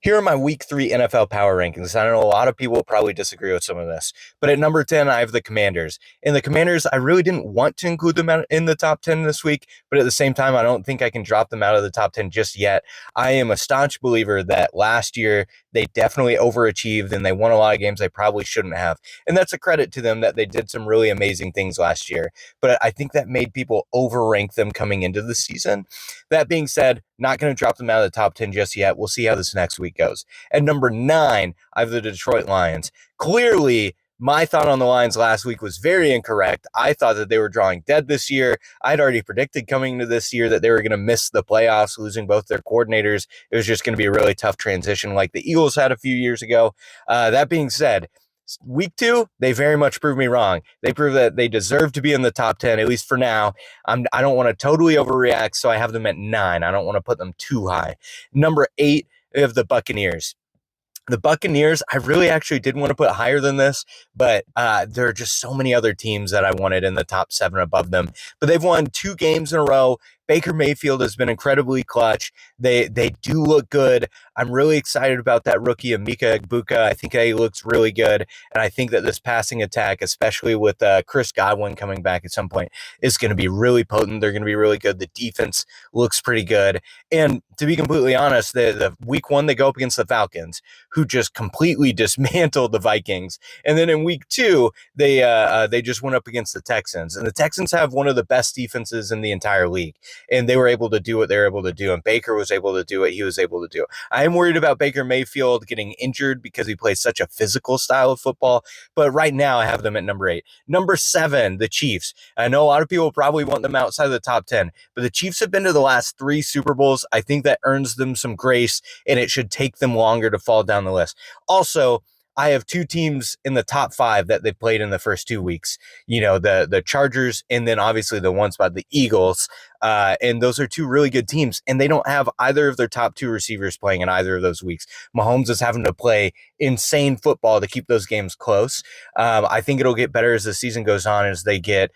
Here are my week 3 NFL power rankings. I know a lot of people will probably disagree with some of this, but at number 10, I have the Commanders. And the Commanders, I really didn't want to include them in the top 10 this week, but at the same time, I don't think I can drop them out of the top 10 just yet. I am a staunch believer that last year they definitely overachieved and they won a lot of games they probably shouldn't have. And that's a credit to them that they did some really amazing things last year. But I think that made people overrank them coming into the season. That being said, not going to drop them out of the top 10 just yet. We'll see how this next week goes. At number 9, I have the Detroit Lions. Clearly, my thought on the Lions last week was very incorrect. I thought that they were drawing dead this year. I'd already predicted coming into this year that they were going to miss the playoffs, losing both their coordinators. It was just going to be a really tough transition like the Eagles had a few years ago. That being said, week 2, they very much proved me wrong. They proved that they deserve to be in the top 10, at least for now. I don't want to totally overreact, so I have them at 9. I don't want to put them too high. Number 8, I have the Buccaneers. The Buccaneers, I really actually did want to put higher than this, but there are just so many other teams that I wanted in the top 7 above them. But they've won 2 games in a row. Baker Mayfield has been incredibly clutch. They do look good. I'm really excited about that rookie, Emeka Egbuka. I think he looks really good. And I think that this passing attack, especially with Chris Godwin coming back at some point, is going to be really potent. They're going to be really good. The defense looks pretty good. And to be completely honest, the week 1, they go up against the Falcons, who just completely dismantled the Vikings. And then in week 2, they just went up against the Texans. And the Texans have one of the best defenses in the entire league. And they were able to do what they were able to do. And Baker was able to do what he was able to do. I am worried about Baker Mayfield getting injured because he plays such a physical style of football. But right now, I have them at number 8. Number 7, the Chiefs. I know a lot of people probably want them outside of the top 10, but the Chiefs have been to the last 3 Super Bowls. I think that earns them some grace, and it should take them longer to fall down the list. Also, I have 2 teams in the top 5 that they've played in the first 2 weeks. You know, the Chargers, and then obviously the one spot, the Eagles. And those are 2 really good teams, and they don't have either of their top 2 receivers playing in either of those weeks. Mahomes is having to play insane football to keep those games close. I think it'll get better as the season goes on, as they get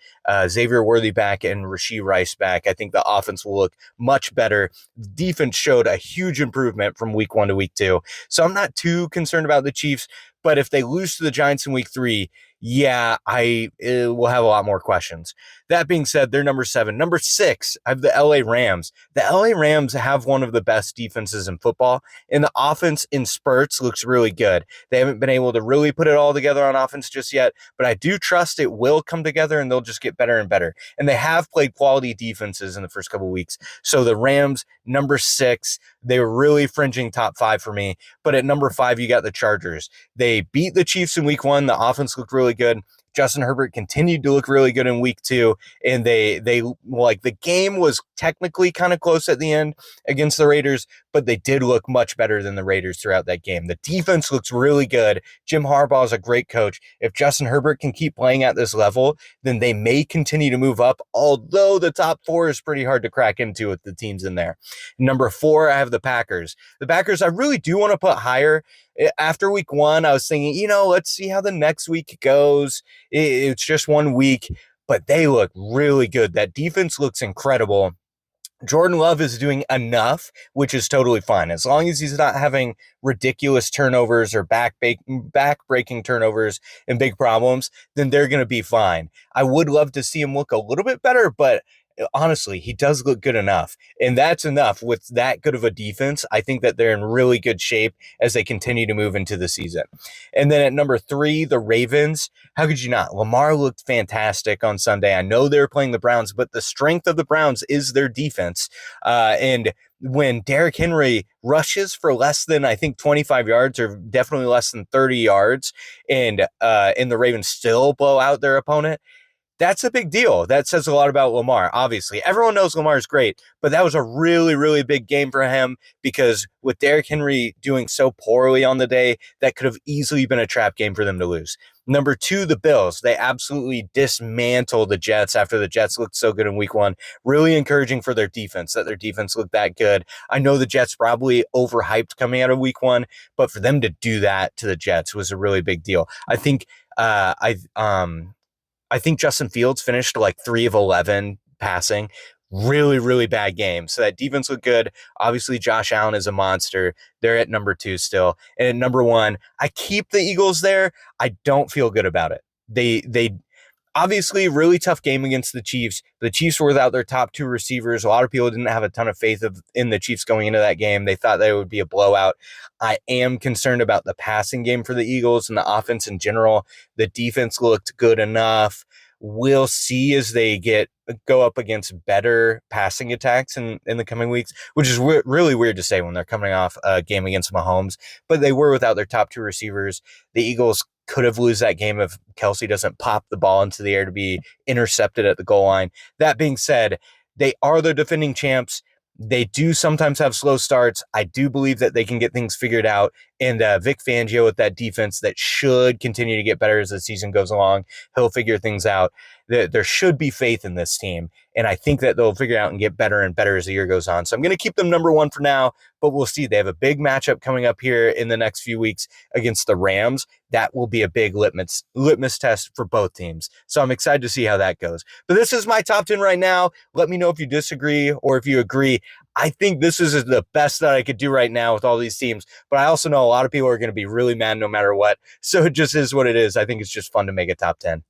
Xavier Worthy back and Rashee Rice back. I think the offense will look much better. Defense showed a huge improvement from week 1 to week 2. So I'm not too concerned about the Chiefs. But if they lose to the Giants in week 3, yeah, I will have a lot more questions. That being said, they're number 7. Number 6, I have the LA Rams. The LA Rams have one of the best defenses in football, and the offense in spurts looks really good. They haven't been able to really put it all together on offense just yet, but I do trust it will come together, and they'll just get better and better. And they have played quality defenses in the first couple of weeks. So the Rams, number 6, they were really fringing top 5 for me. But at number 5, you got the Chargers. They beat the Chiefs in week 1. The offense looked really good. Justin Herbert continued to look really good in week 2, and they like, the game was technically kind of close at the end against the Raiders, but they did look much better than the Raiders throughout that game. The defense looks really good. Jim Harbaugh is a great coach. If Justin Herbert can keep playing at this level, then they may continue to move up, although the top 4 is pretty hard to crack into with the teams in there. Number 4, I have the Packers. The Packers, I really do want to put higher. After week 1, I was thinking, let's see how the next week goes. It's just 1 week, but they look really good. That defense looks incredible. Jordan Love is doing enough, which is totally fine. As long as he's not having ridiculous turnovers or back-breaking turnovers and big problems, then they're going to be fine. I would love to see him look a little bit better, but honestly, he does look good enough, and that's enough. With that good of a defense, I think that they're in really good shape as they continue to move into the season. And then at number 3, the Ravens. How could you not? Lamar looked fantastic on Sunday. I know they're playing the Browns, but the strength of the Browns is their defense. And when Derrick Henry rushes for less than, I think, 25 yards, or definitely less than 30 yards, and the Ravens still blow out their opponent, that's a big deal. That says a lot about Lamar. Obviously, everyone knows Lamar is great, but that was a really, really big game for him, because with Derrick Henry doing so poorly on the day, that could have easily been a trap game for them to lose. Number 2, the Bills. They absolutely dismantled the Jets after the Jets looked so good in week 1. Really encouraging for their defense, that their defense looked that good. I know the Jets probably overhyped coming out of week 1, but for them to do that to the Jets was a really big deal. I think I think Justin Fields finished like 3 of 11 passing. really, really bad game. So that defense looked good. Obviously, Josh Allen is a monster. They're at number 2 still. And at number 1, I keep the Eagles there. I don't feel good about it. They obviously really tough game against the Chiefs. The Chiefs were without their top 2 receivers. A lot of people didn't have a ton of faith in the Chiefs going into that game. They thought that it would be a blowout. I am concerned about the passing game for the Eagles and the offense in general. The defense looked good enough. We'll see as they go up against better passing attacks in the coming weeks, which is really weird to say when they're coming off a game against Mahomes. But they were without their top 2 receivers. The Eagles could have lose that game if Kelsey doesn't pop the ball into the air to be intercepted at the goal line. That being said, they are the defending champs. They do sometimes have slow starts. I do believe that they can get things figured out. And Vic Fangio with that defense that should continue to get better as the season goes along. He'll figure things out. There should be faith in this team. And I think that they'll figure out and get better and better as the year goes on. So I'm going to keep them number 1 for now, but we'll see. They have a big matchup coming up here in the next few weeks against the Rams. That will be a big litmus test for both teams. So I'm excited to see how that goes. But this is my top 10 right now. Let me know if you disagree or if you agree. I think this is the best that I could do right now with all these teams, but I also know a lot of people are going to be really mad no matter what. So it just is what it is. I think it's just fun to make a top 10.